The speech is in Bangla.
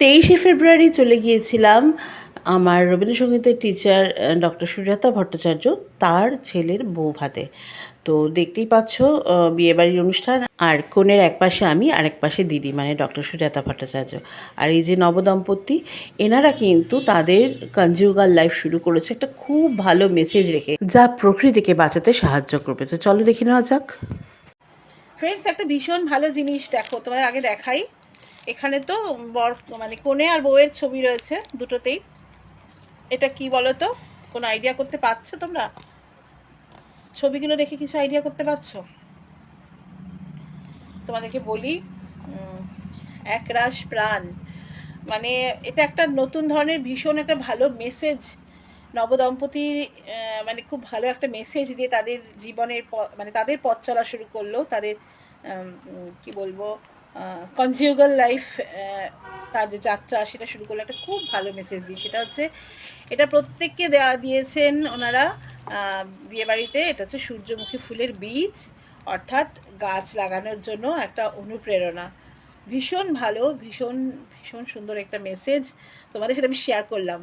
23শে ফেব্রুয়ারি চলে গিয়েছিলাম আমার রবীন্দ্রসঙ্গীতের টিচার ডক্টর সুজাতা ভট্টাচার্য তার ছেলের বউ ভাতে। তো দেখতেই পাচ্ছ বিয়েবাড়ির অনুষ্ঠান, আর কনের এক পাশে আমি আর এক পাশে দিদি মানে ডক্টর সুজাতা ভট্টাচার্য। আর এই যে নবদম্পতি, এনারা কিন্তু তাদের কনজুগাল লাইফ শুরু করেছে একটা খুব ভালো মেসেজ রেখে, যা প্রকৃতিকে বাঁচাতে সাহায্য করবে। তো চলো দেখে নেওয়া যাক। ফ্রেন্ডস, একটা ভীষণ ভালো জিনিস দেখো, তোমার আগে দেখাই। এখানে তো বর মানে কনে আর বউয়ের ছবি রয়েছে দুটোতেই। এটা কি বলো তো? কোনো আইডিয়া করতে পারছো তোমরা? ছবিগুলো দেখে কিছু আইডিয়া করতে পারছো? তোমাদেরকে বলি, একরাশ প্রাণ, মানে এটা একটা নতুন ধরনের ভীষণ একটা ভালো মেসেজ। নবদম্পতির মানে খুব ভালো একটা মেসেজ দিয়ে তাদের জীবনের মানে তাদের পথ চলা শুরু করলো, তাদের কি বলবো, কনজিউগাল লাইফ, তার যে যাত্রা সেটা শুরু করলো একটা খুব ভালো মেসেজ দিয়ে। সেটা হচ্ছে, এটা প্রত্যেককে দিয়েছেন ওনারা বিয়েবাড়িতে। এটা হচ্ছে সূর্যমুখী ফুলের বীজ, অর্থাৎ গাছ লাগানোর জন্য একটা অনুপ্রেরণা। ভীষণ ভালো, ভীষণ ভীষণ সুন্দর একটা মেসেজ, তোমাদের সেটা আমি শেয়ার করলাম।